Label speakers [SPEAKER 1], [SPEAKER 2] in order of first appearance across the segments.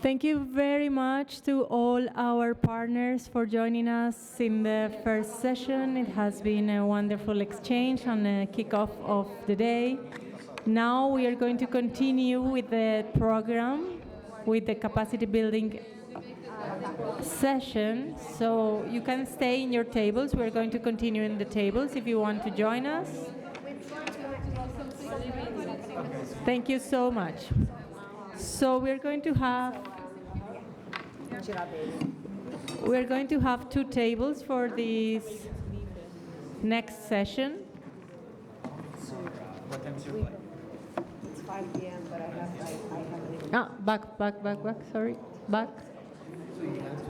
[SPEAKER 1] Thank you very much to all our partners for joining us in the first session. It has been a wonderful exchange and a kickoff of the day. Now we are going to continue with the program, with the capacity building session. So you can stay in your tables. We're going to continue in the tables if you want to join us. Thank you so much. So we're going to have two tables for this next session.
[SPEAKER 2] What time's your flight?
[SPEAKER 3] It's 5 p.m., but I have
[SPEAKER 1] Back, sorry, back.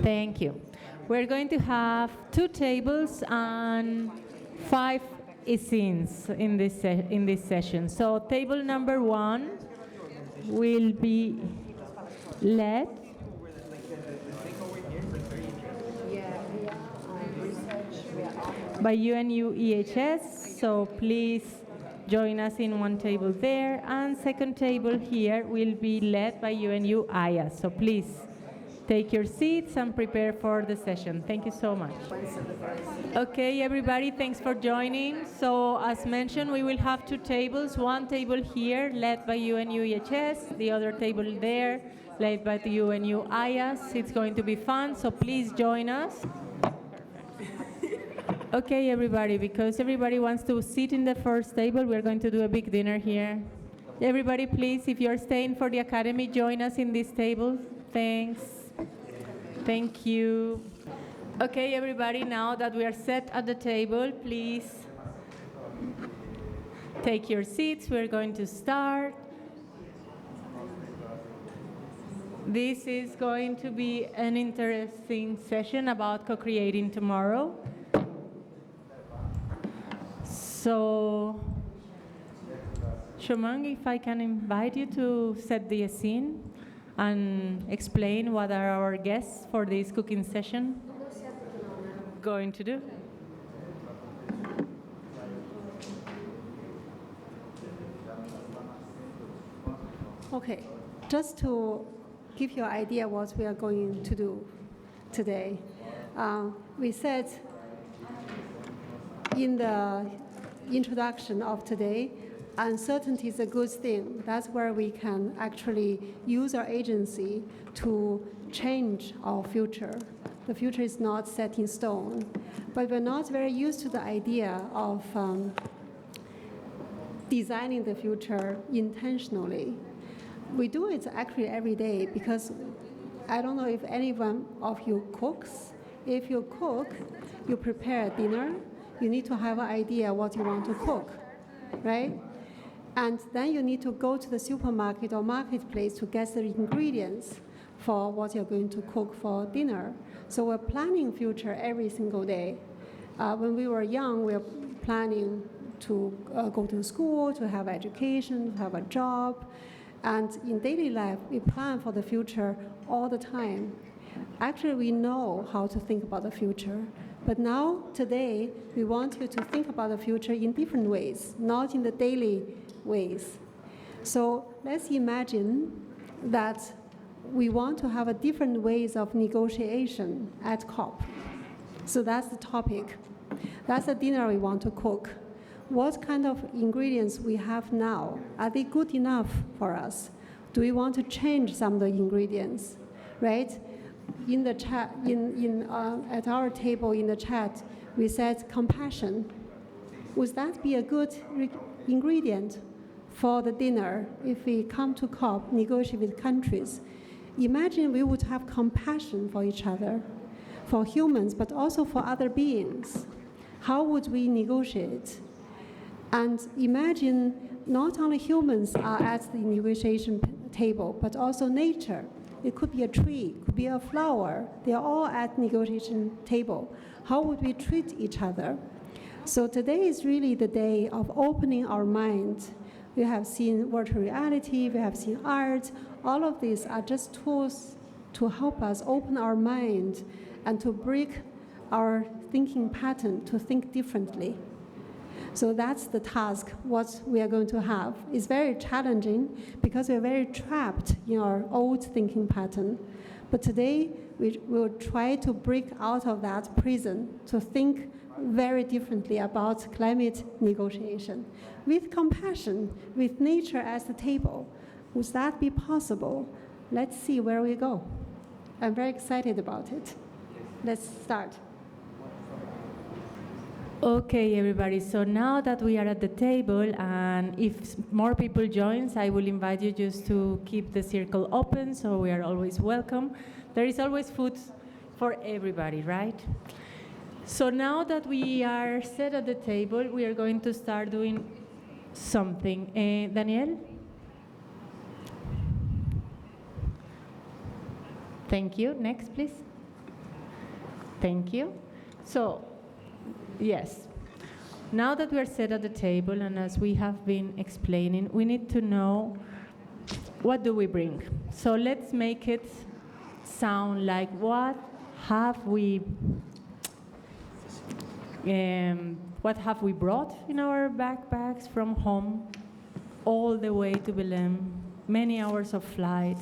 [SPEAKER 1] Thank you. We're going to have two tables and 5 scenes in this session. So table number 1 will be led by UNU-EHS, so please join us in one table there, and second table here will be led by UNU-EHS, so please take your seats and prepare for the session. Thank you so much. Okay, everybody, thanks for joining. So as mentioned, we will have two tables, one table here led by UNU-EHS, the other table there led by the UNU-EHS. It's going to be fun, so please join us. Okay, everybody, because everybody wants to sit in the first table, we're going to do a big dinner here. Everybody, please, if you're staying for the academy, join us in this table. Thanks. Thank you. Okay, everybody, now that we are set at the table, please take your seats. We're going to start. This is going to be an interesting session about co-creating tomorrow. So, Shomang, if I can invite you to set the scene and explain what are our guests for this cooking session going to do.
[SPEAKER 4] Okay, just to give you an idea what we are going to do today. We said in the introduction of today, uncertainty is a good thing. That's where we can actually use our agency to change our future. The future is not set in stone, but we're not very used to the idea of designing the future intentionally. We do it actually every day because I don't know if anyone of you cooks. If you cook, you prepare dinner, you need to have an idea what you want to cook, right? And then you need to go to the supermarket or marketplace to get the ingredients for what you're going to cook for dinner. So we're planning future every single day. When we were young, we were planning to go to school, to have education, to have a job. And in daily life, we plan for the future all the time. Actually, we know how to think about the future. But now, today, we want you to think about the future in different ways, not in the daily ways. So let's imagine that we want to have a different ways of negotiation at COP. So that's the topic. That's the dinner we want to cook. What kind of ingredients we have now? Are they good enough for us? Do we want to change some of the ingredients, right? In the chat, at our table in the chat, we said compassion. Would that be a good ingredient for the dinner if we come to COP, negotiate with countries? Imagine we would have compassion for each other, for humans, but also for other beings. How would we negotiate? And imagine not only humans are at the negotiation table, but also nature. It could be a tree, it could be a flower. They are all at negotiation table. How would we treat each other? So today is really the day of opening our mind. We have seen virtual reality, we have seen art. All of these are just tools to help us open our mind and to break our thinking pattern to think differently. So that's the task, what we are going to have. It's very challenging because we're very trapped in our old thinking pattern. But today, we will try to break out of that prison to think very differently about climate negotiation. With compassion, with nature as the table. Would that be possible? Let's see where we go. I'm very excited about it. Let's start.
[SPEAKER 1] Okay, everybody, so now that we are at the table, and if more people joins, I will invite you just to keep the circle open, so we are always welcome. There is always food for everybody, right? So now that we are set at the table, we are going to start doing something. Daniel? Thank you. Next, please. Thank you. So, yes. Now that we are set at the table, and as we have been explaining, we need to know what do we bring. So let's make it sound like what have we brought in our backpacks from home all the way to Belém, many hours of flight,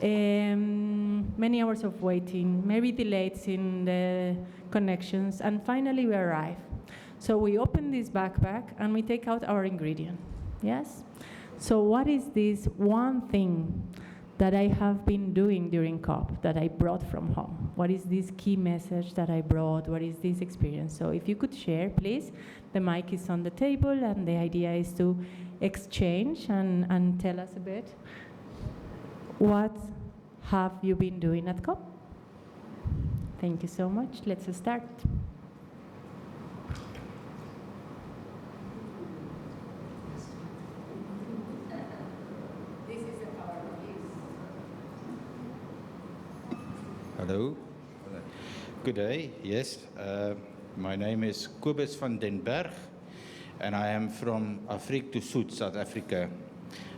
[SPEAKER 1] many hours of waiting, maybe delays in the connections, and finally we arrive. So we open this backpack and we take out our ingredient, yes? So what is this one thing that I have been doing during COP that I brought from home? What is this key message that I brought? What is this experience? So if you could share, please. The mic is on the table, and the idea is to exchange and tell us a bit. What have you been doing at COP? Thank you so much. Let's start.
[SPEAKER 2] Hello. Good day. Yes, my name is Kobus van den Berg, and I am from Afrique du Sud, South Africa.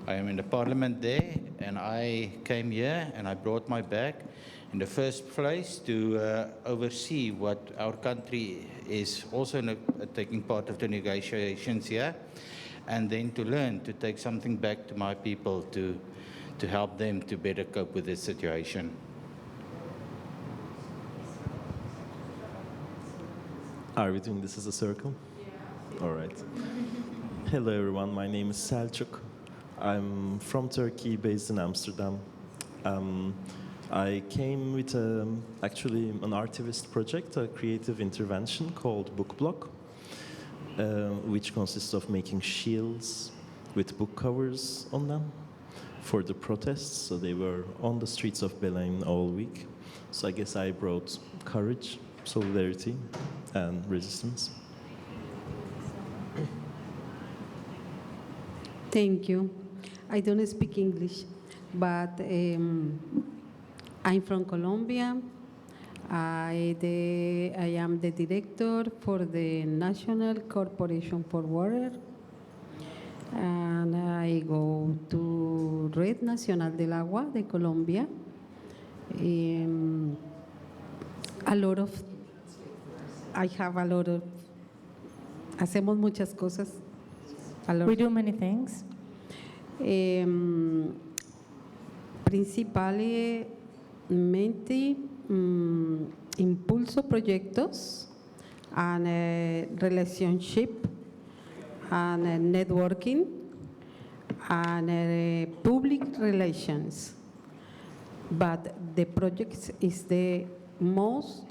[SPEAKER 2] I am in the parliament there, and I came here and I brought my bag in the first place to oversee what our country is also taking part of the negotiations here, and then to learn to take something back to my people to help them to better cope with this situation.
[SPEAKER 5] Are we doing this as a circle? Yeah. All right. Hello, everyone. My name is Selçuk. I'm from Turkey, based in Amsterdam. I came with actually an artivist project, a creative intervention called Book Block, which consists of making shields with book covers on them for the protests. So they were on the streets of Belém all week. So I guess I brought courage, solidarity, and resistance.
[SPEAKER 6] Thank you. I don't speak English, but I'm from Colombia. I am the director for the National Corporation for Water, and I go to Red Nacional del Agua de Colombia. Hacemos muchas cosas.
[SPEAKER 1] We do many things.
[SPEAKER 6] Principalmente impulso proyectos and relationship and networking and public relations. But the project is the most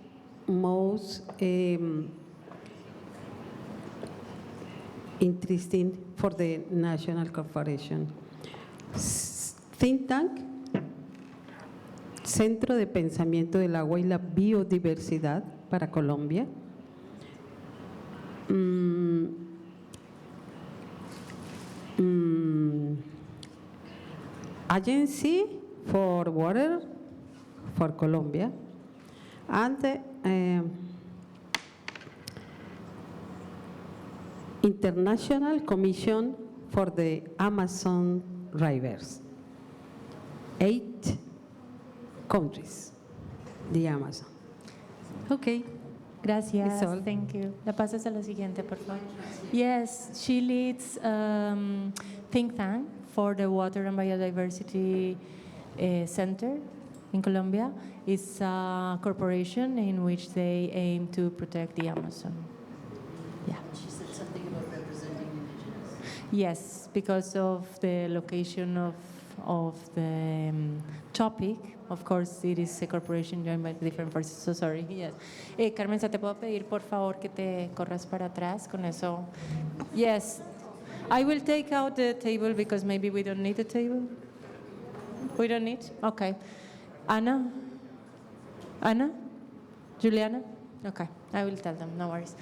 [SPEAKER 6] interesting for the National Corporation. Think Tank, Centro de Pensamiento del Agua y la Biodiversidad para Colombia. Agency for Water for Colombia, and International Commission for the Amazon Rivers. 8 countries, the Amazon. Okay.
[SPEAKER 1] Gracias.
[SPEAKER 6] It's all.
[SPEAKER 1] Thank you. La pasas a la siguiente, por favor. Yes, she leads think tank for the Water and Biodiversity Center in Colombia. It's a corporation in which they aim to protect the Amazon. Yeah.
[SPEAKER 7] She said something about representing indigenous.
[SPEAKER 1] Yes, because of the location of the topic. Of course, it is a corporation joined by different forces. So sorry. Yes. Carmen, ¿te puedo pedir por favor que te corras para atrás con eso? Yes. I will take out the table because maybe we don't need a table. We don't need? Okay. Anna? Juliana? Okay. I will tell them. No worries.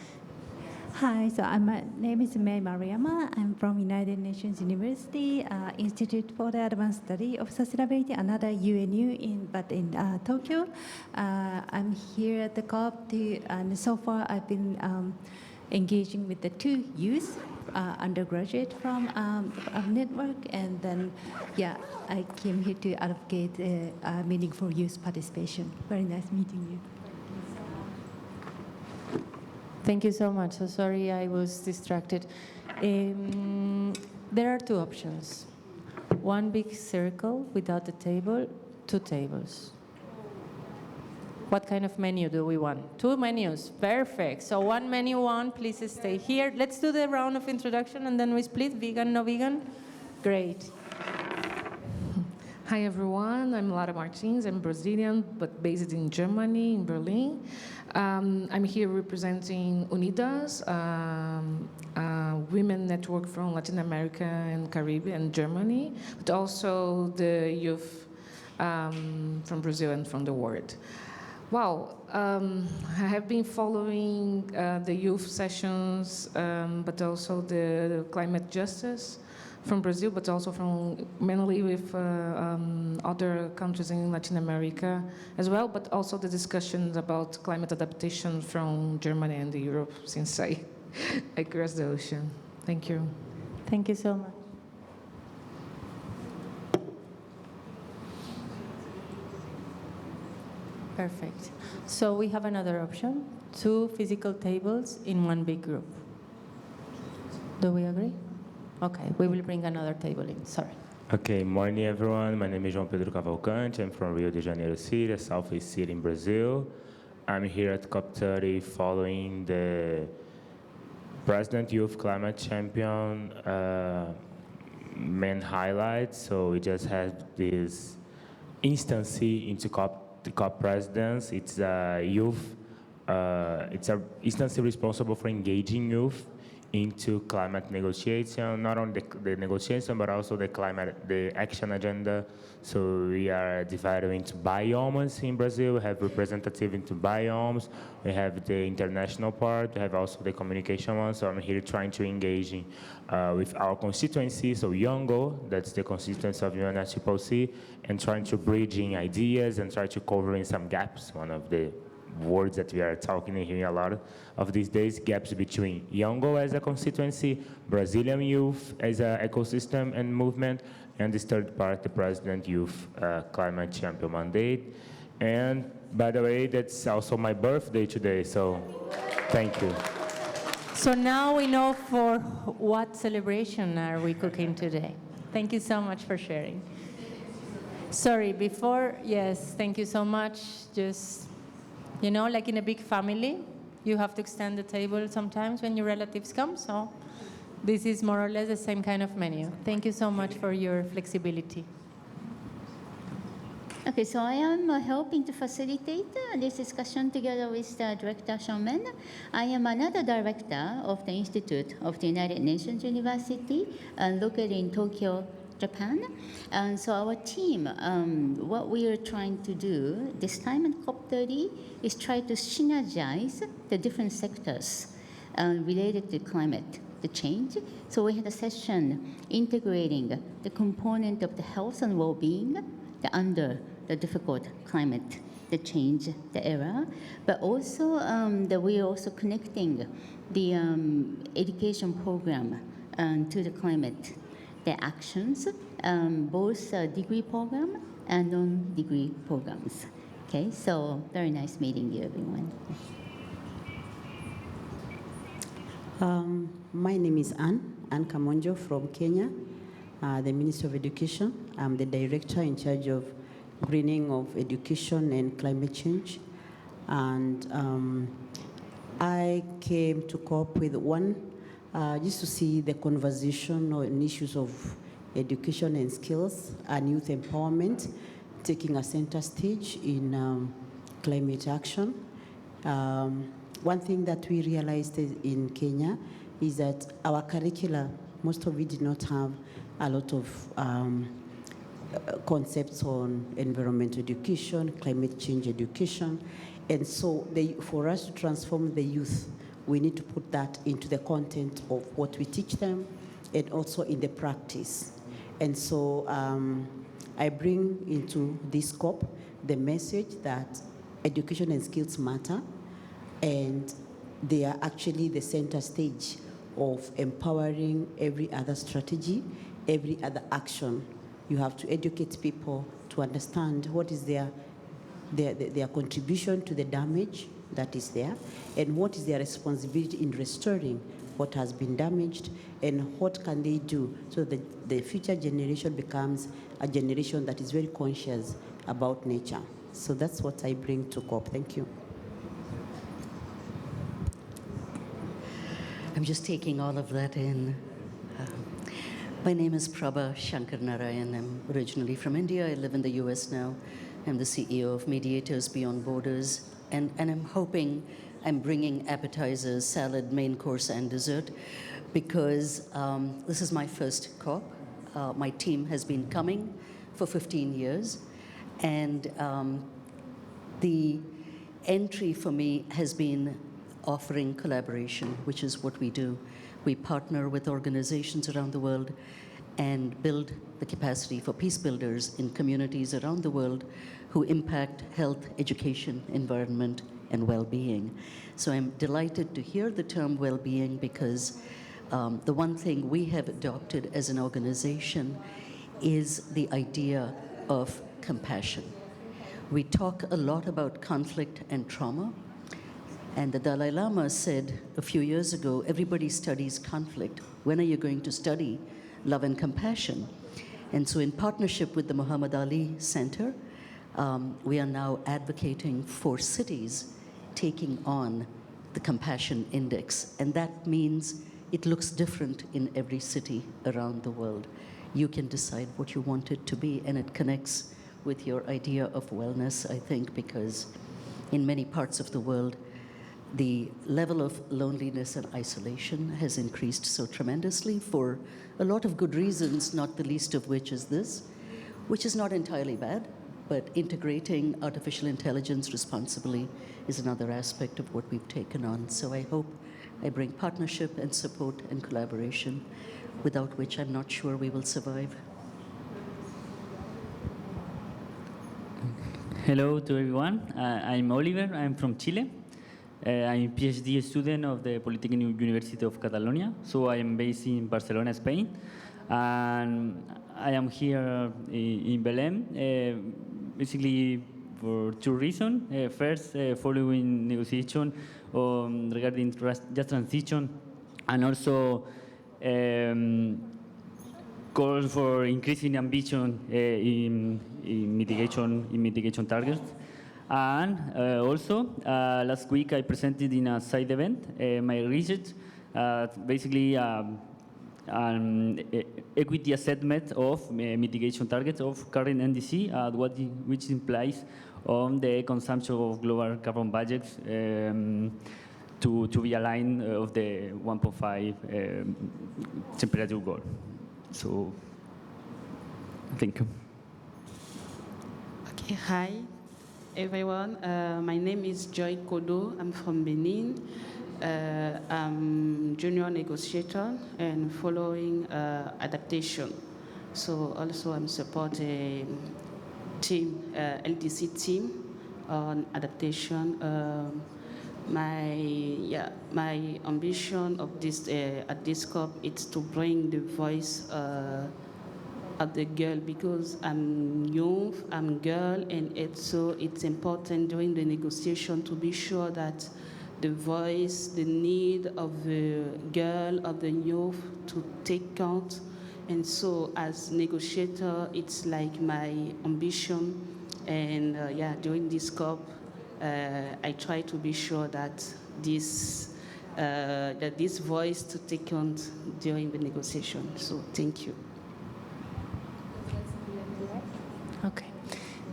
[SPEAKER 8] Hi, so my name is May Mariama. I'm from United Nations University Institute for the Advanced Study of Sustainability, another UNU but in Tokyo. I'm here at the COP, and so far I've been engaging with the 2 youth undergraduate from our network, and then, I came here to advocate meaningful youth participation. Very nice meeting you.
[SPEAKER 1] Thank you so much. So sorry I was distracted. There are 2 options. One big circle without the table, 2 tables. What kind of menu do we want? 2 menus. Perfect. So one menu, please stay here. Let's do the round of introduction and then we split. Vegan, no vegan? Great.
[SPEAKER 9] Hi everyone, I'm Lara Martins. I'm Brazilian, but based in Germany, in Berlin. I'm here representing UNIDAS, a women network from Latin America and Caribbean and Germany, but also the youth from Brazil and from the world. Wow, I have been following the youth sessions, but also the climate justice from Brazil, but also from mainly with other countries in Latin America as well, but also the discussions about climate adaptation from Germany and Europe since I crossed the ocean. Thank you.
[SPEAKER 1] Thank you so much. Perfect. So we have another option, 2 physical tables in 1 big group. Do we agree? Okay, we will bring another table in, sorry.
[SPEAKER 10] Okay, morning everyone. My name is João Pedro Cavalcante. I'm from Rio de Janeiro City, a southeast city in Brazil. I'm here at COP30 following the President Youth Climate Champion main highlights. So we just had this instance into the COP presidents. It's a youth, it's an instance responsible for engaging youth into climate negotiation, not only the negotiation, but also the action agenda. So we are divided into biomes in Brazil. We have representative into biomes. We have the international part. We have also the communication one. So I'm here trying to engage with our constituency. So Yongo, that's the constituency of UNFCCC, and trying to bridging ideas and try to covering some gaps. One of the words that we are talking and hearing a lot of these days, gaps between Yongo as a constituency, Brazilian youth as an ecosystem and movement, and this third part, the President Youth Climate Champion mandate. And by the way, that's also my birthday today, so thank you.
[SPEAKER 1] So now we know for what celebration are we cooking today. Thank you so much for sharing. Sorry, before, yes, thank you so much. Just, you know, like in a big family, you have to extend the table sometimes when your relatives come, so this is more or less the same kind of menu. Thank you so much for your flexibility.
[SPEAKER 7] Okay, so I am helping to facilitate this discussion together with Director Shonmen. I am another director of the Institute of the United Nations University located in Tokyo, Japan. And so our team, what we are trying to do this time in COP30 is try to synergize the different sectors related to climate, the change. So we had a session integrating the component of the health and well-being under the difficult climate, the change, the era, but also that we are also connecting the education program to the climate, the actions, both degree program and non-degree programs. Okay, so very nice meeting you, everyone.
[SPEAKER 11] My name is Ann Kamonjo from Kenya, the Minister of Education. I'm the director in charge of greening of education and climate change. And I came to COP with one, just to see the conversation on issues of education and skills and youth empowerment, taking a center stage in climate action. One thing that we realized in Kenya is that our curricula, most of it did not have a lot of concepts on environmental education, climate change education. And so for us to transform the youth, we need to put that into the content of what we teach them and also in the practice. And so I bring into this scope the message that education and skills matter, and they are actually the center stage of empowering every other strategy, every other action. You have to educate people to understand what is their contribution to the damage that is there, and what is their responsibility in restoring what has been damaged, and what can they do so that the future generation becomes a generation that is very conscious about nature. So that's what I bring to COP. Thank you.
[SPEAKER 12] I'm just taking all of that in. My name is Prabha Shankar Narayan. I'm originally from India. I live in the US now. I'm the CEO of Mediators Beyond Borders. And I'm hoping I'm bringing appetizers, salad, main course, and dessert, because this is my first COP. My team has been coming for 15 years. And the entry for me has been offering collaboration, which is what we do. We partner with organizations around the world and build the capacity for peace builders in communities around the world who impact health, education, environment, and well-being. So I'm delighted to hear the term well-being, because the one thing we have adopted as an organization is the idea of compassion. We talk a lot about conflict and trauma, and the Dalai Lama said a few years ago, everybody studies conflict. When are you going to study love and compassion? And so in partnership with the Muhammad Ali Center, we are now advocating for cities taking on the compassion index. And that means it looks different in every city around the world. You can decide what you want it to be, and it connects with your idea of wellness, I think, because in many parts of the world, the level of loneliness and isolation has increased so tremendously for a lot of good reasons, not the least of which is this, which is not entirely bad, but integrating artificial intelligence responsibly is another aspect of what we've taken on. So I hope I bring partnership and support and collaboration, without which I'm not sure we will survive.
[SPEAKER 13] Hello to everyone. I'm Oliver. I'm from Chile. I'm a PhD student of the Polytechnic University of Catalonia. So I am based in Barcelona, Spain. And I am here in Belém, basically for two reasons. First, following negotiation regarding just transition, and also calls for increasing ambition in mitigation targets. And also, last week I presented in a side event my research, basically an equity assessment of mitigation targets of current NDC, which implies on the consumption of global carbon budgets to be aligned of the 1.5 temperature goal. So, thank you.
[SPEAKER 14] Okay, hi everyone. My name is Joy Kodo. I'm from Benin. I'm junior negotiator and following adaptation. So also I'm supporting team, LDC team on adaptation. My ambition of this at this COP is to bring the voice of the girl, because I'm young, I'm girl, and it's important during the negotiation to be sure that the voice, the need of the girl, of the youth to take count. And so as negotiator, it's like my ambition. And during this COP, I try to be sure that this voice to take count during the negotiation. So thank you.
[SPEAKER 1] Okay.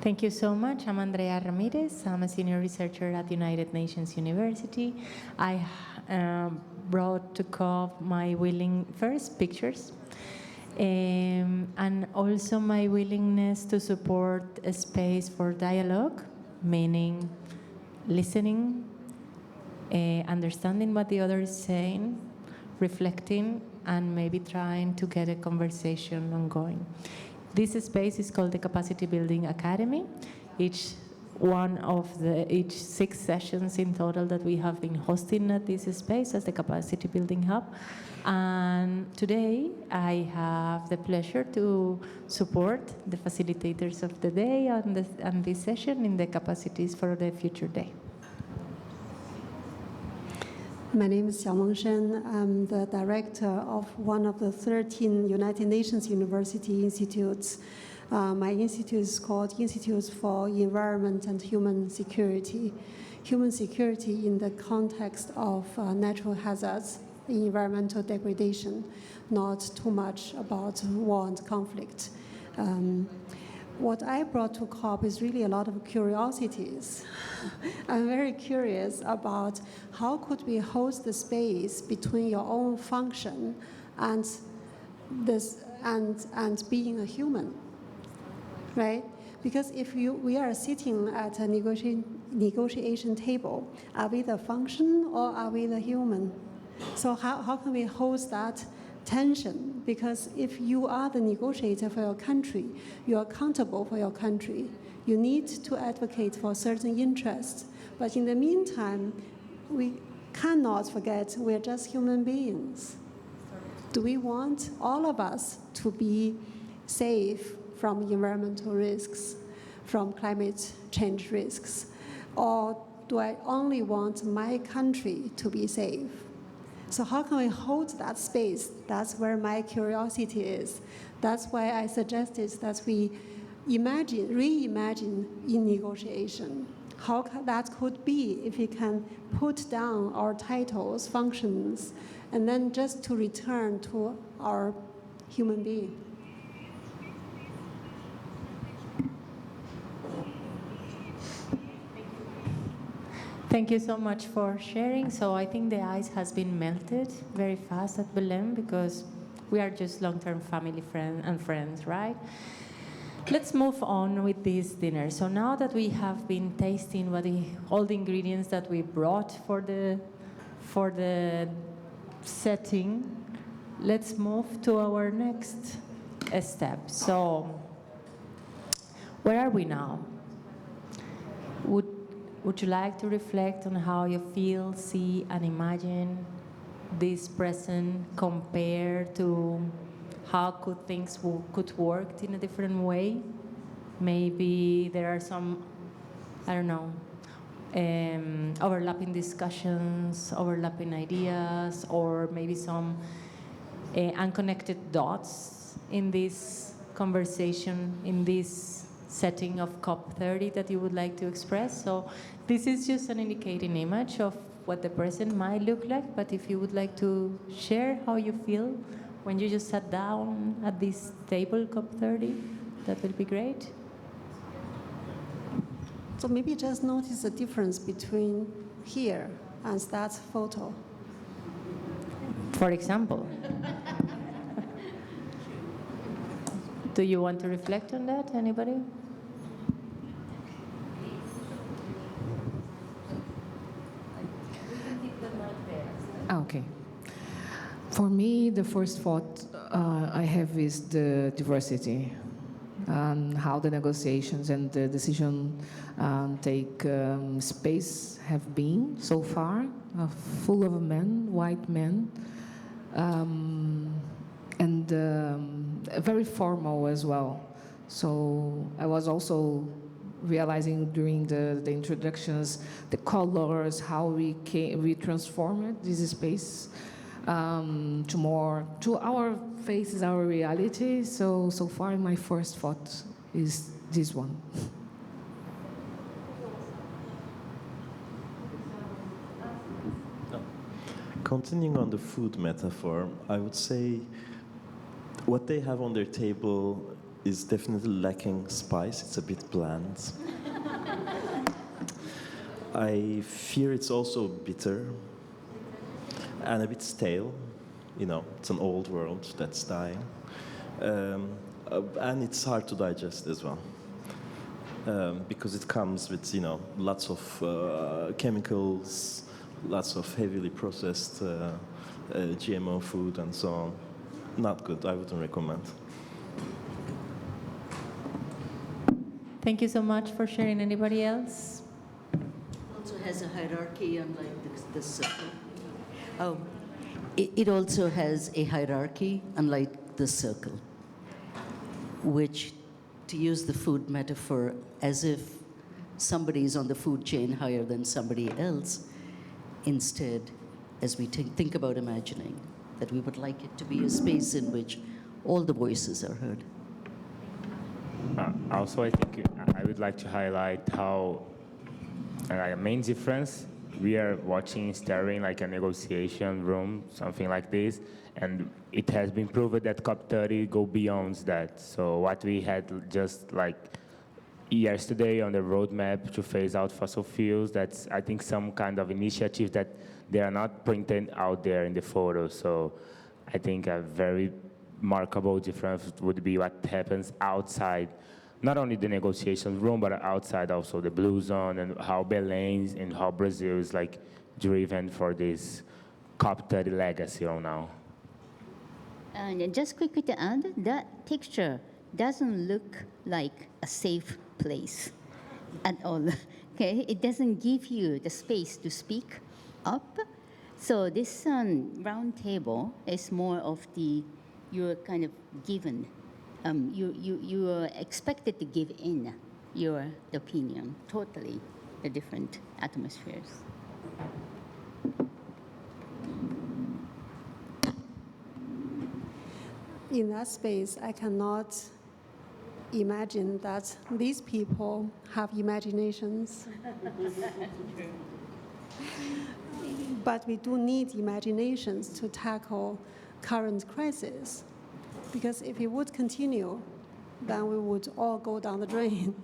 [SPEAKER 1] Thank you so much. I'm Andrea Ramirez. I'm a senior researcher at United Nations University. I brought to COP my pictures, and also my willingness to support a space for dialogue, meaning listening, understanding what the other is saying, reflecting, and maybe trying to get a conversation ongoing. This space is called the Capacity Building Academy. Each 6 sessions in total that we have been hosting at this space as the Capacity Building Hub. And today I have the pleasure to support the facilitators of the day and this session in the Capacities for the Future Day.
[SPEAKER 4] My name is Xiaomeng Shen. I'm the director of one of the 13 United Nations University institutes. My institute is called Institute for Environment and Human Security. Human security in the context of natural hazards, environmental degradation, not too much about war and conflict. What I brought to COP is really a lot of curiosities. I'm very curious about how could we host the space between your own function and being a human, right? Because if we are sitting at a negotiation table, are we the function or are we the human? So how can we host that tension? Because if you are the negotiator for your country, you are accountable for your country. You need to advocate for certain interests. But in the meantime, we cannot forget we're just human beings. Do we want all of us to be safe from environmental risks, from climate change risks? Or do I only want my country to be safe? So how can we hold that space? That's where my curiosity is. That's why I suggested that we reimagine in negotiation. How that could be if we can put down our titles, functions, and then just to return to our human being.
[SPEAKER 1] Thank you so much for sharing. So I think the ice has been melted very fast at Belém because we are just long-term family friends, right? Let's move on with this dinner. So now that we have been tasting all the ingredients that we brought for the setting, let's move to our next step. So where are we now? Would you like to reflect on how you feel, see, and imagine this present compared to how could things could work in a different way? Maybe there are some, overlapping discussions, overlapping ideas, or maybe some unconnected dots in this conversation, in this setting of COP30 that you would like to express. So this is just an indicating image of what the present might look like, but if you would like to share how you feel when you just sat down at this table, COP30, that would be great.
[SPEAKER 4] So maybe just notice the difference between here and that photo.
[SPEAKER 1] For example. Do you want to reflect on that, anybody?
[SPEAKER 9] Okay. For me, the first thought I have is the diversity and how the negotiations and the decision take space have been so far, full of men, white men, and very formal as well. So I was also realizing during the introductions, the colors, how we transformed this space to our faces, our reality. So far, my first thought is this one.
[SPEAKER 5] Continuing on the food metaphor, I would say what they have on their table is definitely lacking spice. It's a bit bland. I fear it's also bitter and a bit stale. You know, it's an old world that's dying. And it's hard to digest as well. Because it comes with, you know, lots of chemicals, lots of heavily processed GMO food and so on. Not good, I wouldn't recommend.
[SPEAKER 1] Thank you so much for sharing. Anybody else?
[SPEAKER 12] It also has a hierarchy, unlike the circle. Oh, it also has a hierarchy, unlike the circle, which, to use the food metaphor, as if somebody is on the food chain higher than somebody else, instead, as we think about imagining, that we would like it to be a space in which all the voices are heard.
[SPEAKER 10] Also, I think I would like to highlight how a main difference, we are watching, staring like a negotiation room, something like this, and it has been proven that COP30 go beyond that. So what we had just like yesterday on the roadmap to phase out fossil fuels, that's, I think, some kind of initiative that they are not printed out there in the photo. So I think a very remarkable difference would be what happens outside, not only the negotiation room, but outside also the blue zone, and how Belém and how Brazil is like driven for this COP30 legacy on now.
[SPEAKER 7] And just quickly to add, that picture doesn't look like a safe place at all. Okay, it doesn't give you the space to speak up. So this round table is more of you're kind of given. You are expected to give in your opinion. Totally the different atmospheres.
[SPEAKER 4] In that space, I cannot imagine that these people have imaginations. But we do need imaginations to tackle current crisis. Because if it would continue, then we would all go down the drain.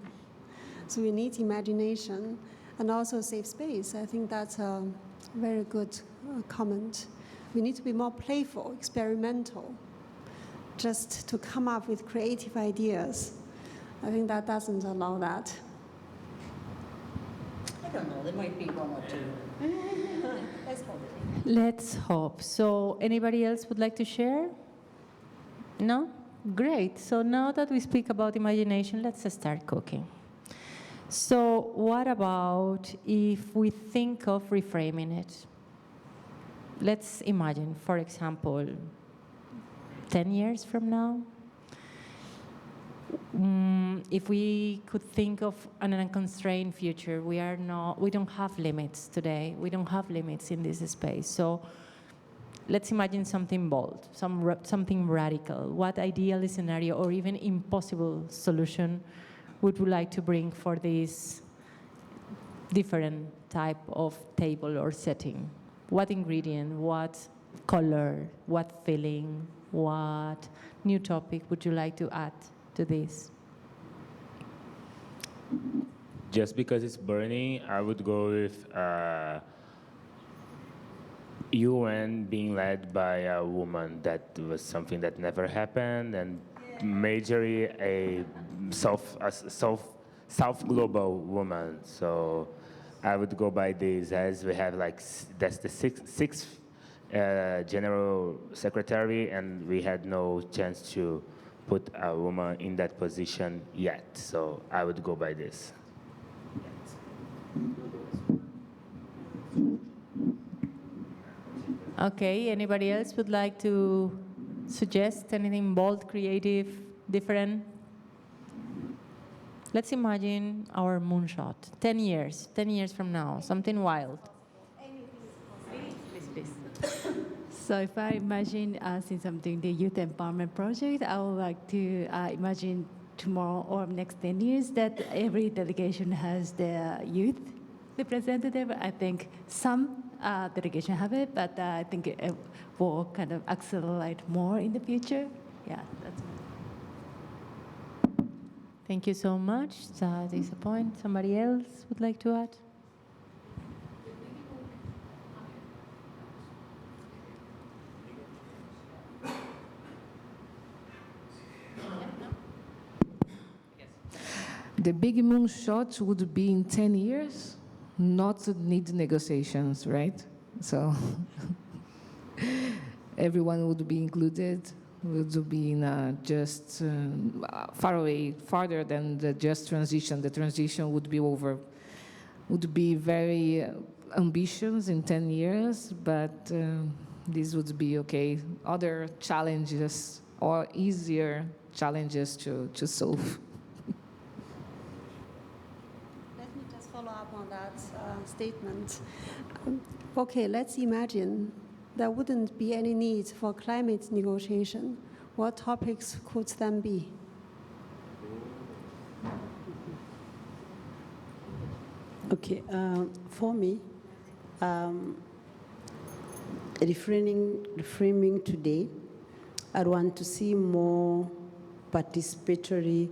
[SPEAKER 4] So we need imagination and also safe space. I think that's a very good comment. We need to be more playful, experimental, just to come up with creative ideas. I think that doesn't allow that.
[SPEAKER 12] I don't know, there might be one or two. Let's hope.
[SPEAKER 1] Let's hope. So anybody else would like to share? No? Great. So now that we speak about imagination, let's start cooking. So what about if we think of reframing it? Let's imagine, for example, 10 years from now, if we could think of an unconstrained future, we don't have limits today. We don't have limits in this space. So let's imagine something bold, something radical. What ideal scenario or even impossible solution would you like to bring for this different type of table or setting? What ingredient, what color, what feeling, what new topic would you like to add to this?
[SPEAKER 10] Just because it's burning, I would go with UN being led by a woman. That was something that never happened, and majorly a South global woman. So I would go by this, as we have like, that's the sixth general secretary, and we had no chance to put a woman in that position yet. So I would go by this.
[SPEAKER 1] Okay, anybody else would like to suggest anything bold, creative, different? Let's imagine our moonshot. 10 years from now, something wild.
[SPEAKER 8] So if I imagine since I'm doing the youth empowerment project, I would like to imagine tomorrow or next 10 years that every delegation has their youth representative. I think some delegation have it, but I think it will kind of accelerate more in the future. Yeah, that's it.
[SPEAKER 1] Thank you so much. That is a point. Somebody else would like to add?
[SPEAKER 9] The big moonshot would be in 10 years, not need negotiations, right? So everyone would be included, would be in just far away, farther than the just transition. The transition would be over, would be very ambitious in 10 years, but this would be okay. Other challenges or easier challenges to solve.
[SPEAKER 4] Let me just follow up on that statement. Okay, let's imagine there wouldn't be any need for climate negotiation. What topics could then be?
[SPEAKER 11] Okay, for me, reframing today, I want to see more participatory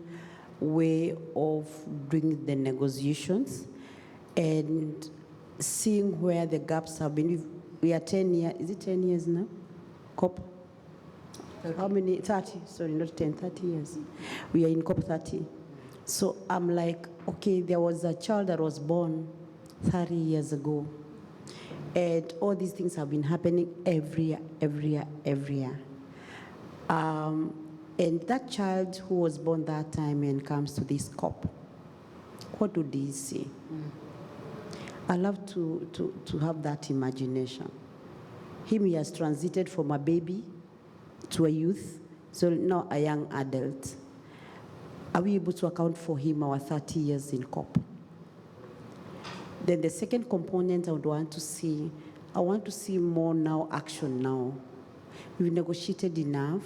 [SPEAKER 11] way of doing the negotiations and seeing where the gaps have been. We are 10 years, is it 10 years now? COP? 30. How many? 30, sorry, not 10, 30 years. We are in COP 30. So I'm like, okay, there was a child that was born 30 years ago. And all these things have been happening every year. And that child who was born that time and comes to this COP, what do they see? I love to have that imagination. He has transited from a baby to a youth, so now a young adult. Are we able to account for him our 30 years in COP? Then the second component I would want to see, I want to see more now action now. We've negotiated enough.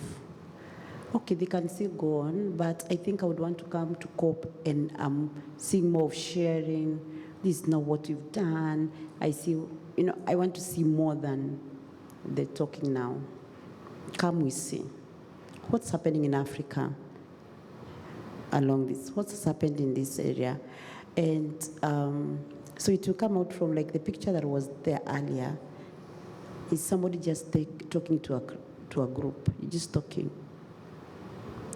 [SPEAKER 11] Okay, they can still go on, but I think I would want to come to COP and seeing more of sharing. This is not what we've done. I see, I want to see more than the talking now. Come we see. What's happening in Africa along this? What's happened in this area? And so it will come out from like the picture that was there earlier. Is somebody just talking to a group? You're just talking.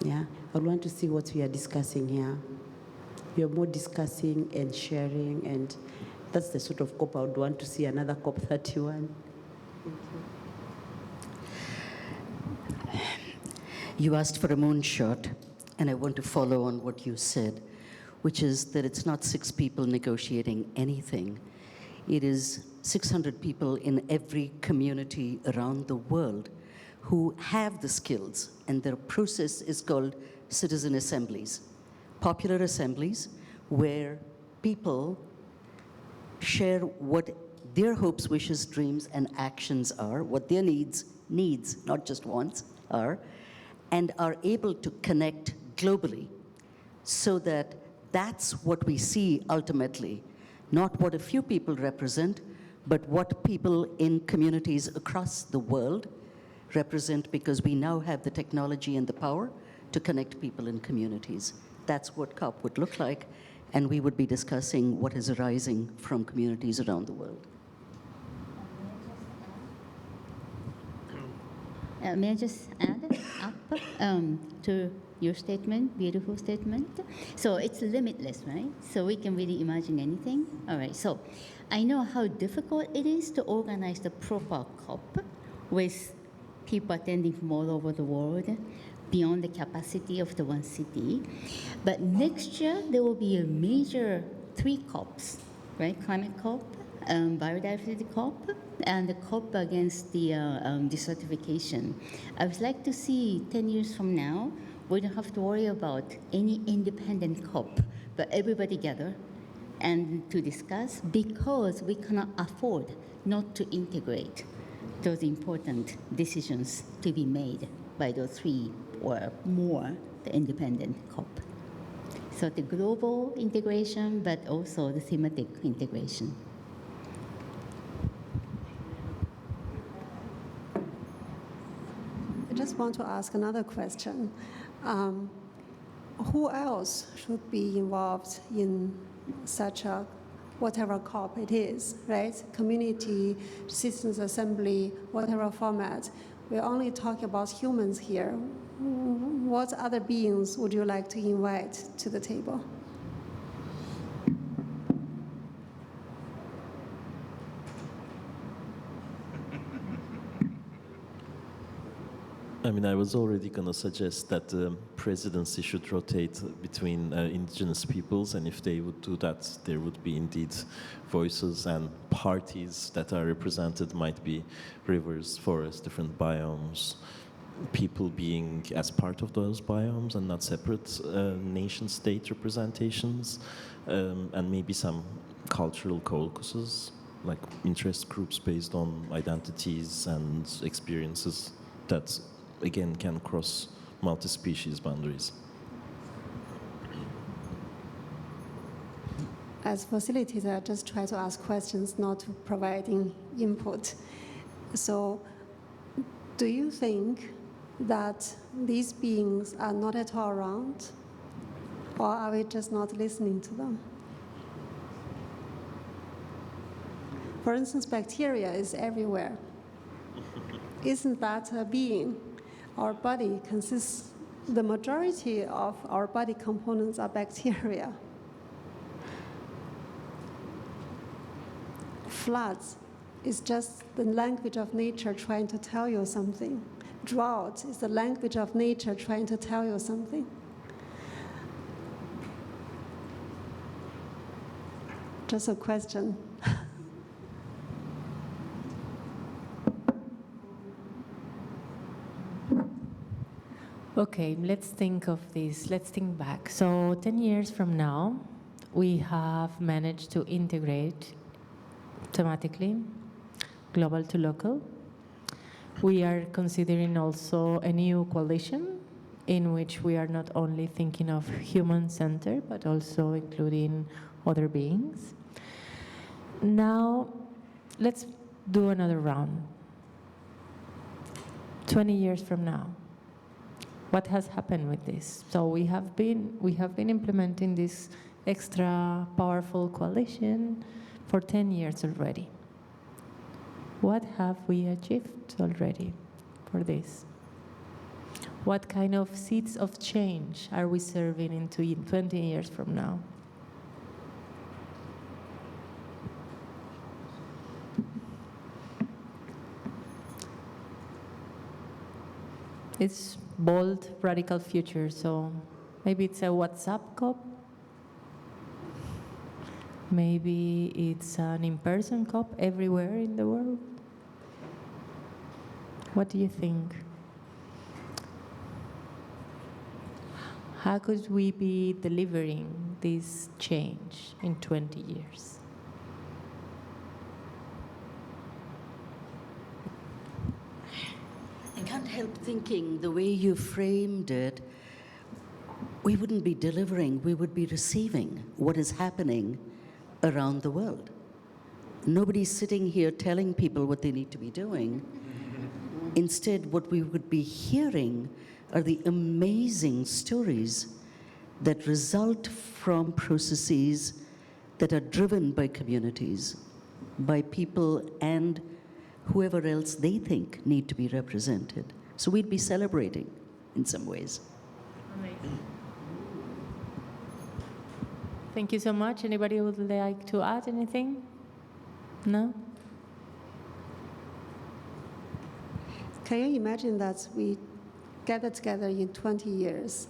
[SPEAKER 11] Yeah, I want to see what we are discussing here. We are more discussing and sharing, and that's the sort of COP I would want to see, another COP 31.
[SPEAKER 12] You asked for a moonshot, and I want to follow on what you said, which is that it's not 6 people negotiating anything. It is 600 people in every community around the world who have the skills, and their process is called citizen assemblies, popular assemblies, where people share what their hopes, wishes, dreams, and actions are, what their needs, not just wants, are, and are able to connect globally, so that that's what we see ultimately, not what a few people represent, but what people in communities across the world represent, because we now have the technology and the power to connect people in communities. That's what COP would look like, and we would be discussing what is arising from communities around the world.
[SPEAKER 7] May I just add up to your statement, beautiful statement? So it's limitless, right? So we can really imagine anything. All right, so I know how difficult it is to organize the proper COP with people attending from all over the world, beyond the capacity of the one city. But next year, there will be a major 3 COPs, right? Climate COP, biodiversity COP, and the COP against the desertification. I would like to see 10 years from now, we don't have to worry about any independent COP but everybody gather and to discuss, because we cannot afford not to integrate those important decisions to be made by those 3 or more the independent COP. So the global integration, but also the thematic integration.
[SPEAKER 4] I just want to ask another question. Who else should be involved in such a whatever COP it is, right? Community, citizens assembly, whatever format. We're only talking about humans here. What other beings would you like to invite to the table?
[SPEAKER 5] I mean, I was already going to suggest that the presidency should rotate between indigenous peoples, and if they would do that, there would be indeed voices and parties that are represented, might be rivers, forests, different biomes, people being as part of those biomes and not separate nation-state representations, and maybe some cultural caucuses, like interest groups based on identities and experiences that again can cross multi-species boundaries.
[SPEAKER 4] As facilitator, I just try to ask questions, not providing input. So, do you think that these beings are not at all around, or are we just not listening to them? For instance, bacteria is everywhere. Isn't that a being? Our body consists, the majority of our body components are bacteria. Floods is just the language of nature trying to tell you something. Drought is the language of nature trying to tell you something. Just a question.
[SPEAKER 1] Okay, let's think of this. Let's think back. So 10 years from now, we have managed to integrate thematically, global to local. We are considering also a new coalition in which we are not only thinking of human-centered, but also including other beings. Now, let's do another round. 20 years from now. What has happened with this? So we have been implementing this extra powerful coalition for 10 years already. What have we achieved already for this? What kind of seeds of change are we serving into 20 years from now? It's bold, radical future, so maybe it's a WhatsApp COP. Maybe it's an in-person COP everywhere in the world. What do you think? How could we be delivering this change in 20 years?
[SPEAKER 12] I can't help thinking the way you framed it, we wouldn't be delivering, we would be receiving what is happening around the world. Nobody's sitting here telling people what they need to be doing. Instead, what we would be hearing are the amazing stories that result from processes that are driven by communities, by people and whoever else they think need to be represented. So we'd be celebrating in some ways.
[SPEAKER 1] Amazing. Thank you so much. Anybody would like to add anything? No?
[SPEAKER 4] Can you imagine that we gather together in 20 years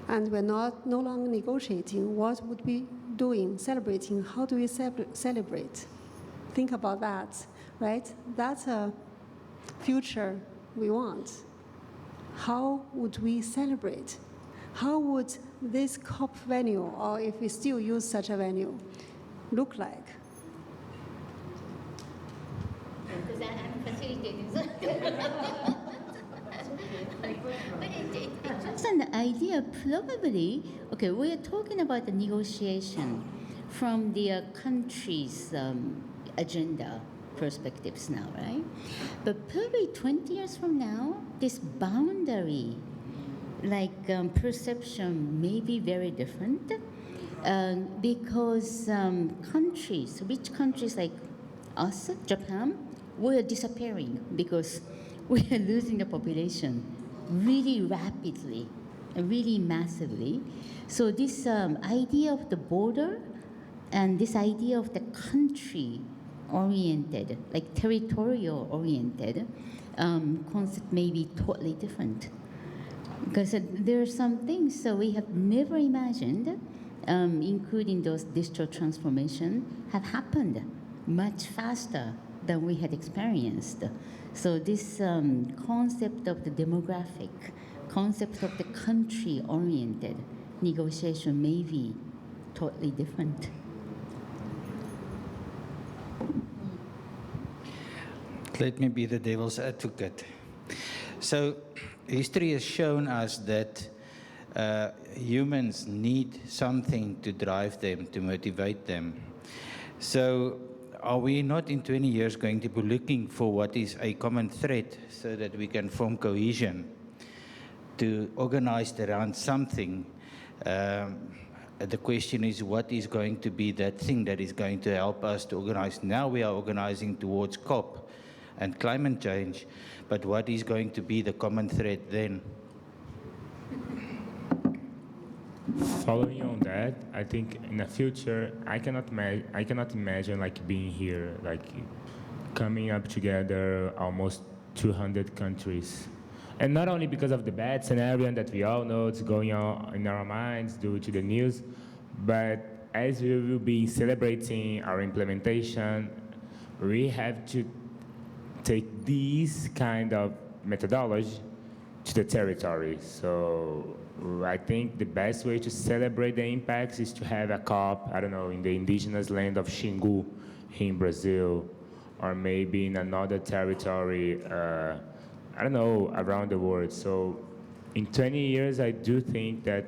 [SPEAKER 4] and we're no longer negotiating? What would we be doing, celebrating? How do we celebrate? Think about that, right? That's a future we want. How would we celebrate? How would this COP venue, or if we still use such a venue, look like?
[SPEAKER 7] Because I'm facilitating. But it's just an idea, probably. Okay, we are talking about the negotiation from the country's agenda perspectives now, right? But probably 20 years from now, this boundary, perception may be very different because countries, rich countries like us, Japan, we're disappearing because we are losing the population really rapidly, really massively. So this idea of the border and this idea of the country-oriented, like territorial-oriented concept may be totally different. Because there are some things we have never imagined, including those digital transformation, have happened much faster than we had experienced. So this concept of the demographic, concept of the country-oriented negotiation may be totally different.
[SPEAKER 2] Let me be the devil's advocate. So history has shown us that humans need something to drive them, to motivate them. So are we not in 20 years going to be looking for what is a common thread so that we can form cohesion to organize around something? The question is, what is going to be that thing that is going to help us to organize? Now we are organizing towards COP and climate change, but what is going to be the common thread then?
[SPEAKER 10] Following on that, I think in the future, I cannot imagine being here, coming up together, almost 200 countries. And not only because of the bad scenario that we all know it's going on in our minds due to the news, but as we will be celebrating our implementation, we have to take these kind of methodology to the territory. So I think the best way to celebrate the impacts is to have a COP, I don't know, in the indigenous land of Xingu in Brazil, or maybe in another territory, I don't know, around the world. So in 20 years, I do think that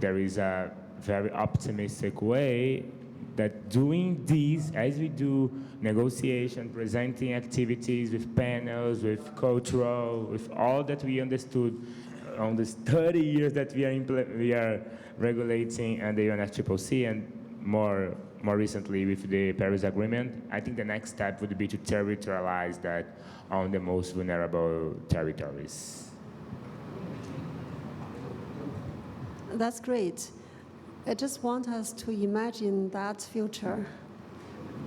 [SPEAKER 10] there is a very optimistic way that doing these, as we do negotiation, presenting activities with panels, with cultural, with all that we understood on this 30 years that we are regulating and the UNFCCC, and more recently with the Paris Agreement, I think the next step would be to territorialize that on the most vulnerable territories.
[SPEAKER 4] That's great. I just want us to imagine that future.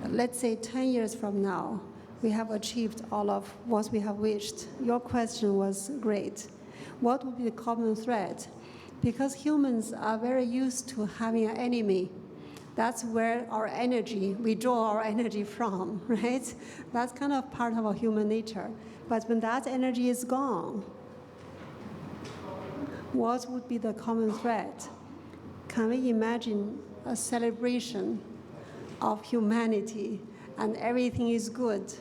[SPEAKER 4] Let's say 10 years from now, we have achieved all of what we have wished. Your question was great. What would be the common thread? Because humans are very used to having an enemy. That's where our energy, we draw our energy from, right? That's kind of part of our human nature. But when that energy is gone, what would be the common thread? Can we imagine a celebration of humanity and everything is good?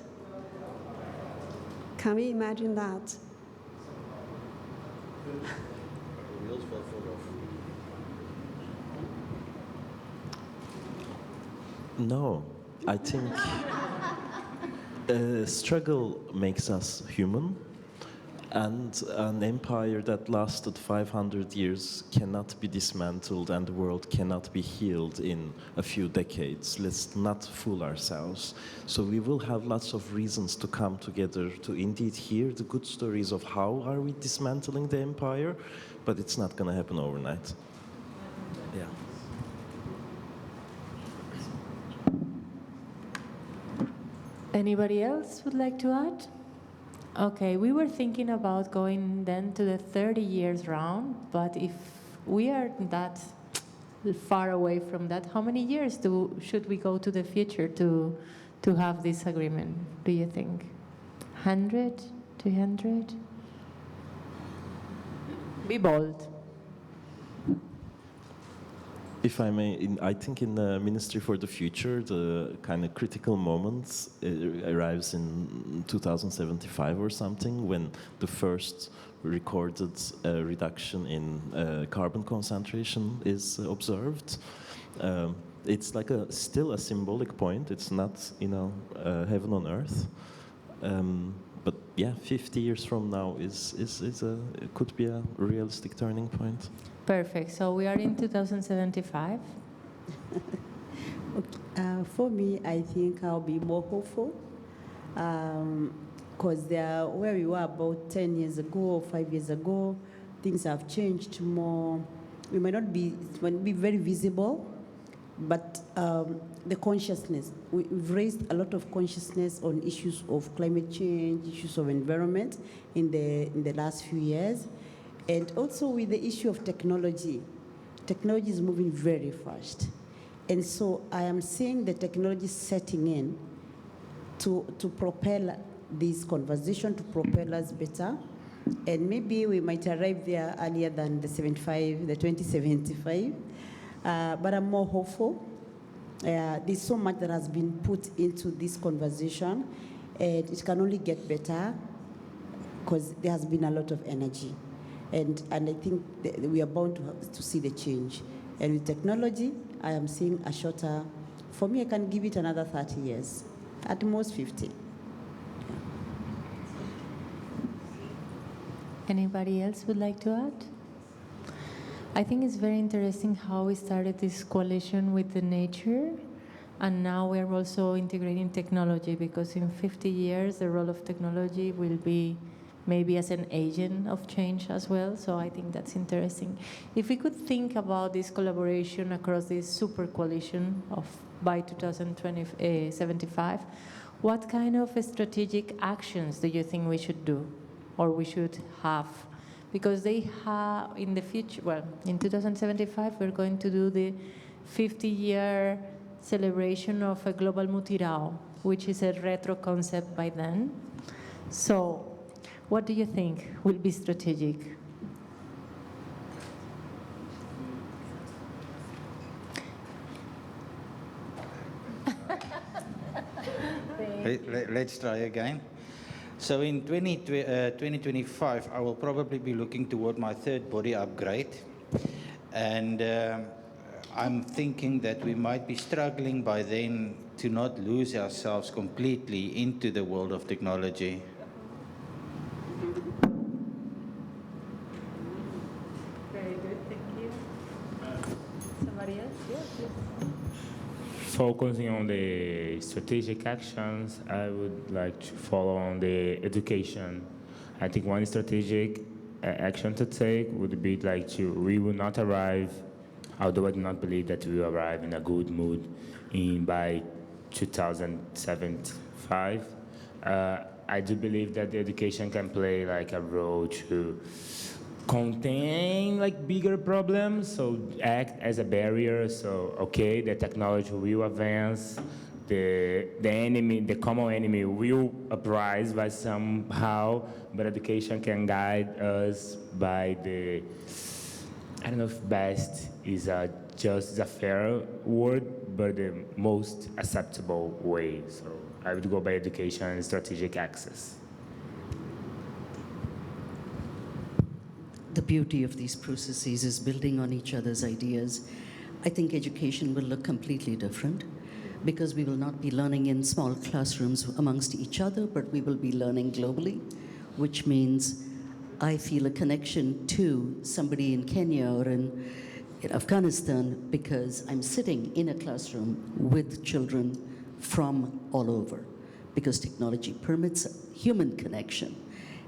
[SPEAKER 4] Can we imagine that?
[SPEAKER 5] No, I think struggle makes us human, and an empire that lasted 500 years cannot be dismantled and the world cannot be healed in a few decades. Let's not fool ourselves. So we will have lots of reasons to come together to indeed hear the good stories of how are we dismantling the empire, but it's not going to happen overnight. Yeah.
[SPEAKER 1] Anybody else would like to add? Okay, we were thinking about going then to the 30 years round, but if we are that far away from that, how many years should we go to the future to have this agreement, do you think? 100, 200? Be bold.
[SPEAKER 5] If I may, I think in the Ministry for the Future, the kind of critical moment arrives in 2075 or something, when the first recorded reduction in carbon concentration is observed. It's like still a symbolic point. It's not, heaven on earth. But yeah, 50 years from now it could be a realistic turning point.
[SPEAKER 1] Perfect. So we are in 2075.
[SPEAKER 11] For me, I think I'll be more hopeful because where we were about 10 years ago or 5 years ago, things have changed more. It might not be very visible, but the consciousness, we've raised a lot of consciousness on issues of climate change, issues of environment in the last few years. And also with the issue of technology is moving very fast. And so I am seeing the technology setting in to propel this conversation, to propel us better. And maybe we might arrive there earlier than the 2075. But I'm more hopeful. There's so much that has been put into this conversation, and it can only get better because there has been a lot of energy. And I think that we are bound to see the change. And with technology, I am seeing a shorter, for me, I can give it another 30 years, at most 50.
[SPEAKER 1] Anybody else would like to add? I think it's very interesting how we started this coalition with the nature, and now we're also integrating technology, because in 50 years, the role of technology will be maybe as an agent of change as well. So I think that's interesting. If we could think about this collaboration across this super coalition by 2075, what kind of strategic actions do you think we should do or we should have? Because they have in the future, well, in 2075, we're going to do the 50-year celebration of a global mutirao, which is a retro concept by then. So what do you think will be strategic?
[SPEAKER 2] Let's try again. So in 2025, I will probably be looking toward my third body upgrade. And I'm thinking that we might be struggling by then to not lose ourselves completely into the world of technology.
[SPEAKER 1] Very good, thank you. Somebody else? Yes, yes.
[SPEAKER 10] Focusing on the strategic actions, I would like to follow on the education. I think one strategic action to take would be we will not arrive, although I do not believe that we will arrive in a good mood by 2075. I do believe that the education can play a role to contain bigger problems, so act as a barrier. So okay, the technology will advance, the common enemy will uprise by somehow, but education can guide us by I don't know if best is a fair word, but the most acceptable way. So I would go by education and strategic access.
[SPEAKER 12] The beauty of these processes is building on each other's ideas. I think education will look completely different, because we will not be learning in small classrooms amongst each other, but we will be learning globally, which means I feel a connection to somebody in Kenya or in Afghanistan because I'm sitting in a classroom with children from all over, because technology permits human connection.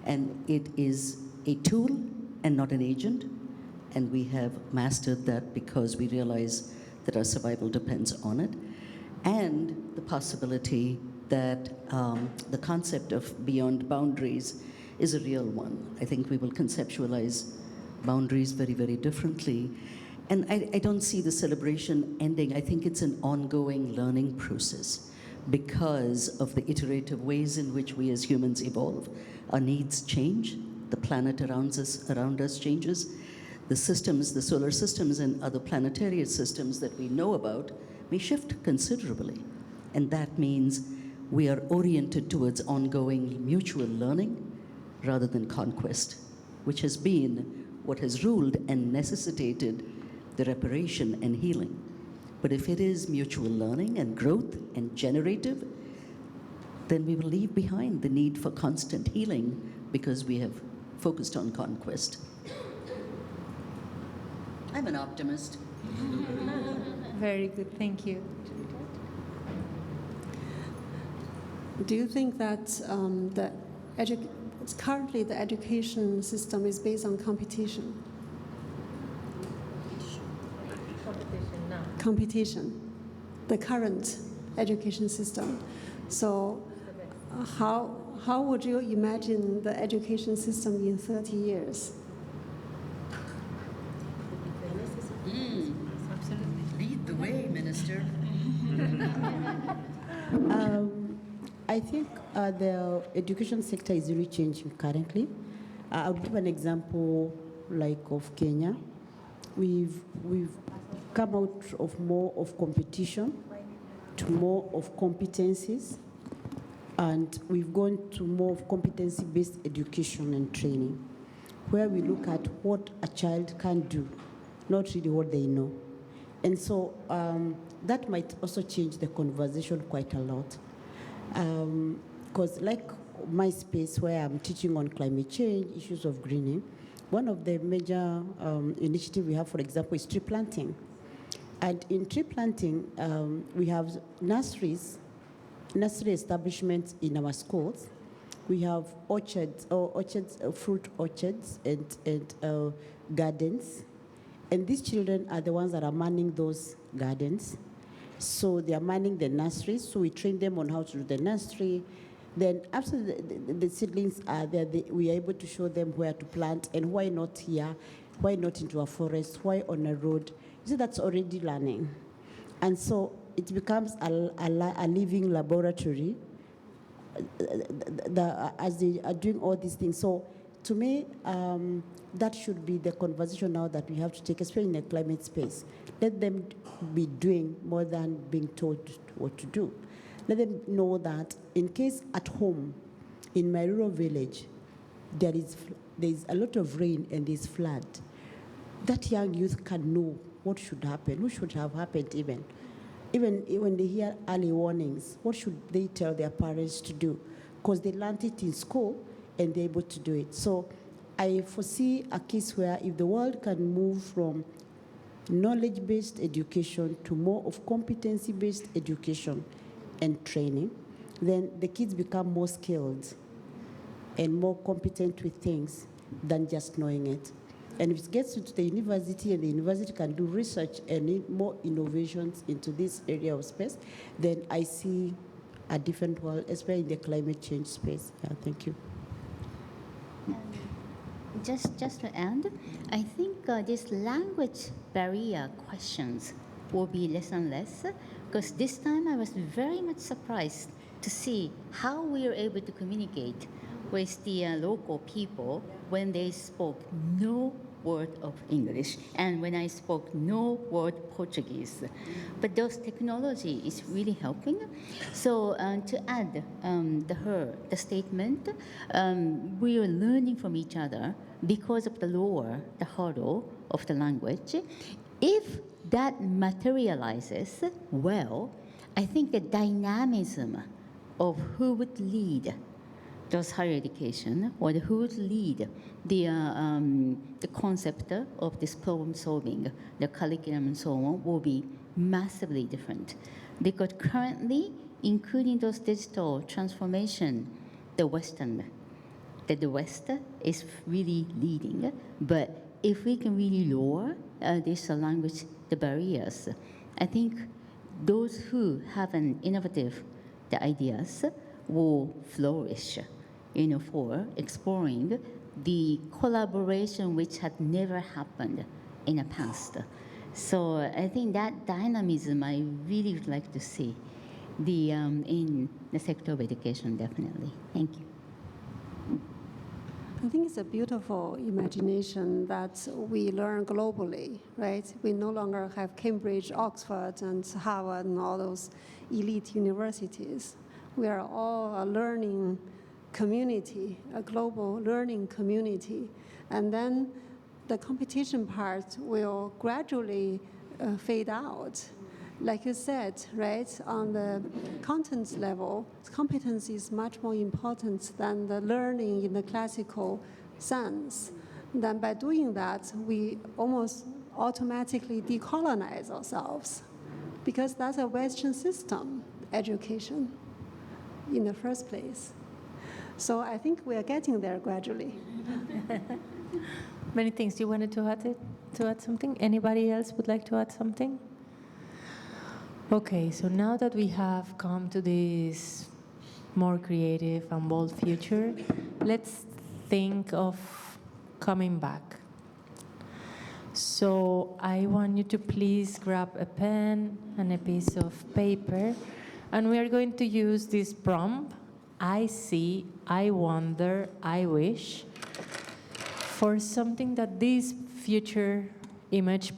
[SPEAKER 12] And it is a tool and not an agent. And we have mastered that because we realize that our survival depends on it. And the possibility that the concept of beyond boundaries is a real one. I think we will conceptualize boundaries very, very differently. And I don't see the celebration ending. I think it's an ongoing learning process because of the iterative ways in which we as humans evolve. Our needs change. The planet around us changes. the systems, the solar systems and other planetary systems that we know about may shift considerably. And that means we are oriented towards ongoing mutual learning rather than conquest, which has been what has ruled and necessitated the reparation and healing. But if it is mutual learning and growth and generative, then we will leave behind the need for constant healing because we have focused on conquest. I'm an optimist.
[SPEAKER 1] Very good, thank you.
[SPEAKER 4] Do you think that currently the education system is based on competition? Competition, the current education system. So how would you imagine the education system in 30 years?
[SPEAKER 12] Lead the way, Minister.
[SPEAKER 11] I think the education sector is really changing currently. I'll give an example like of Kenya. We've come out of more of competition to more of competencies, and we've gone to more of competency-based education and training, where we look at what a child can do, not really what they know. And so that might also change the conversation quite a lot. Because like my space where I'm teaching on climate change, issues of greening, one of the major initiatives we have, for example, is tree planting. And in tree planting, we have nursery establishments in our schools. We have orchards, fruit orchards and gardens. And these children are the ones that are manning those gardens. So they are manning the nurseries, so we train them on how to do the nursery. Then after the seedlings are there, we are able to show them where to plant and why not here, why not into a forest, why on a road. You see, that's already learning. And so it becomes a living laboratory as they are doing all these things. So to me, that should be the conversation now that we have to take, especially in the climate space. Let them be doing more than being told what to do. Let them know that in case at home, in my rural village, there is a lot of rain and there's flood, that young youth can know what should happen, what should have happened even. Even when they hear early warnings, what should they tell their parents to do? Because they learned it in school and they're able to do it. So I foresee a case where if the world can move from knowledge-based education to more of competency-based education and training, then the kids become more skilled and more competent with things than just knowing it. And if it gets into the university and the university can do research and need more innovations into this area of space, then I see a different world, especially in the climate change space. Yeah, thank you.
[SPEAKER 7] Just to end, I think this language barrier questions will be less and less, because this time I was very much surprised to see how we were able to communicate with the local people when they spoke no word of English and when I spoke no word Portuguese. But those technology is really helping. So to add the statement, we are learning from each other because of the hurdle of the language. If that materializes well, I think the dynamism of who would lead those higher education, or who would lead the concept of this problem solving, the curriculum and so on, will be massively different. Because currently, including those digital transformation, the West is really leading. But if we can really lower this language, the barriers, I think those who have an innovative the ideas will flourish, for exploring the collaboration which had never happened in the past. So I think that dynamism I really would like to see in the sector of education, definitely. Thank you.
[SPEAKER 4] I think it's a beautiful imagination that we learn globally, right? We no longer have Cambridge, Oxford, and Harvard, and all those elite universities. We are all a learning community, a global learning community. And then the competition part will gradually fade out. Like you said, right, on the content level, competence is much more important than the learning in the classical sense. Then by doing that, we almost automatically decolonize ourselves because that's a Western system, education, in the first place. So I think we are getting there gradually.
[SPEAKER 1] Many things. You wanted to add something? Anybody else would like to add something? Okay, so now that we have come to this more creative and bold future, let's think of coming back. So I want you to please grab a pen and a piece of paper, and we are going to use this prompt, I see, I wonder, I wish, for something that this future image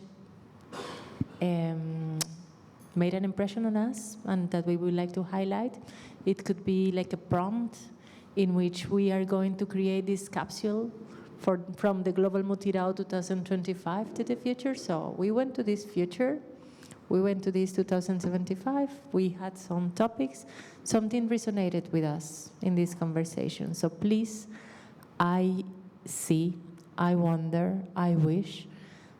[SPEAKER 1] made an impression on us and that we would like to highlight. It could be like a prompt in which we are going to create this capsule from the Global Mutirao 2025 to the future. So we went to this future, we went to this 2075, we had some topics, something resonated with us in this conversation. So please, I see, I wonder, I wish,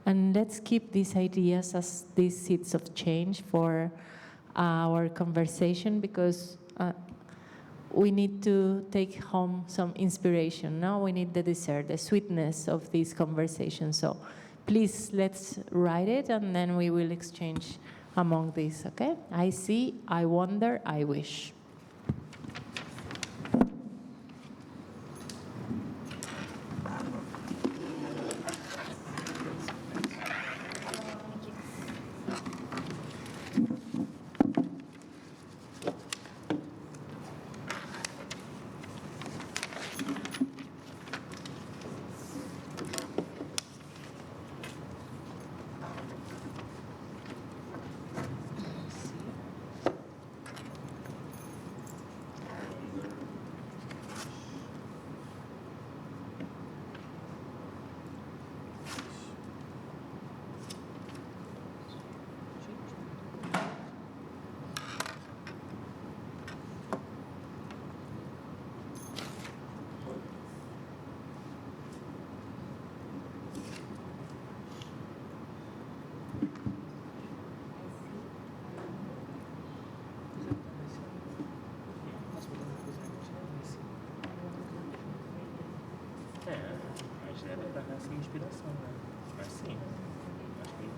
[SPEAKER 1] and let's keep these ideas as these seeds of change for our conversation, because we need to take home some inspiration. Now we need the dessert, the sweetness of this conversation. So please, let's write it, and then we will exchange among these, okay? I see, I wonder, I wish.
[SPEAKER 10] Sem inspiração, né? Mas sim, acho que...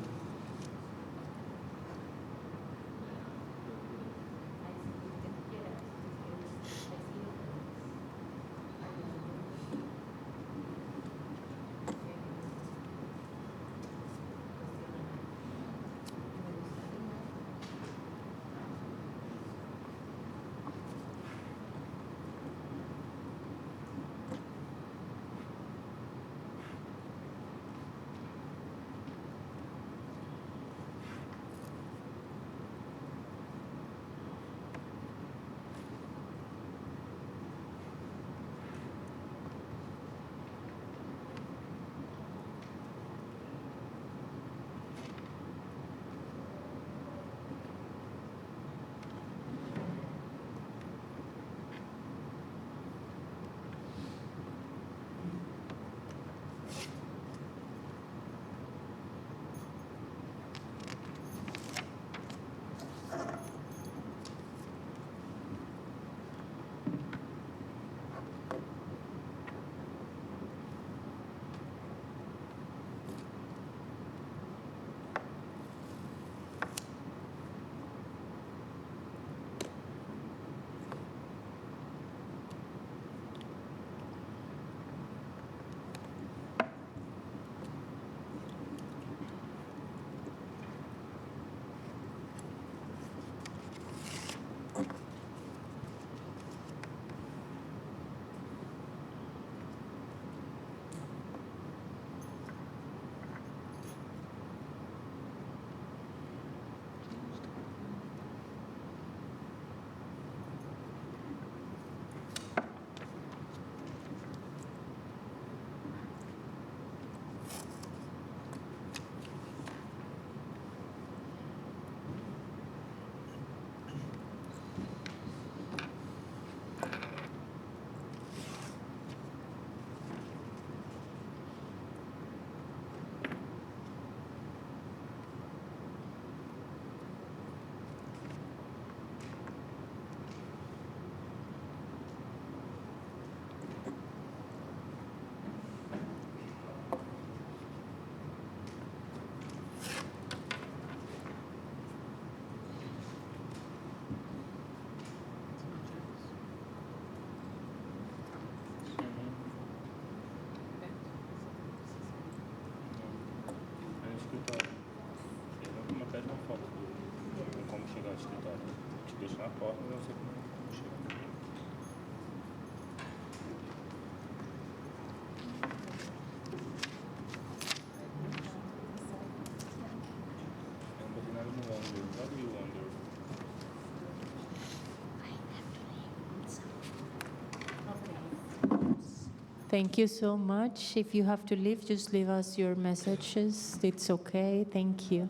[SPEAKER 1] Thank you so much. If you have to leave, just leave us your messages. It's okay. Thank you.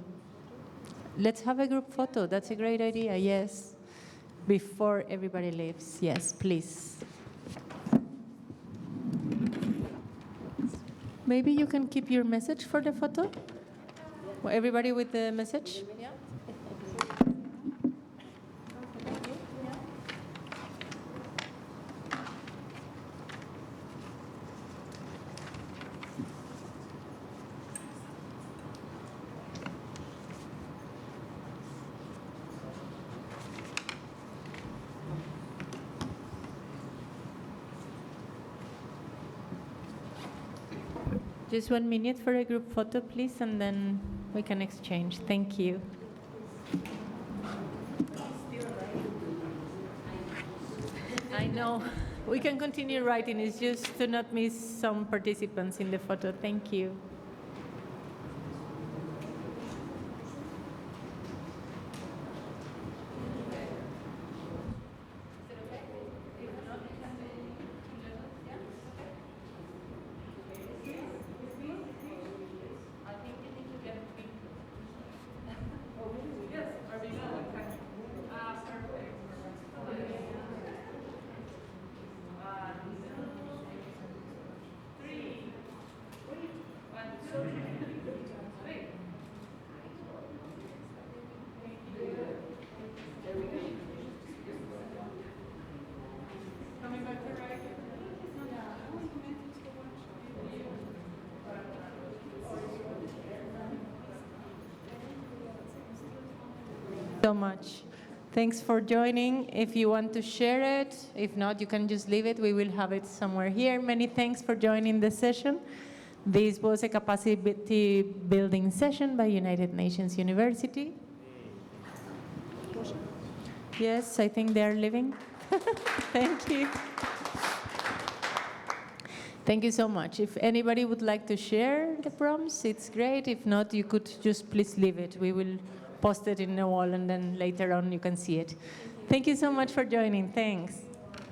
[SPEAKER 1] Let's have a group photo. That's a great idea. Yes. Before everybody leaves. Yes, please. Maybe you can keep your message for the photo? Everybody with the message? Yeah. Just 1 minute for a group photo, please, and then we can exchange. Thank you. I know. We can continue writing. It's just to not miss some participants in the photo. Thank you. So much. Thanks for joining. If you want to share it, if not, you can just leave it. We will have it somewhere here. Many thanks for joining the session. This was a capacity building session by United Nations University. Yes, I think they are leaving. Thank you. Thank you so much. If anybody would like to share the prompts, it's great. If not, you could just please leave it. We will post it in the wall, and then later on you can see it. Thank you so much for joining. Thanks.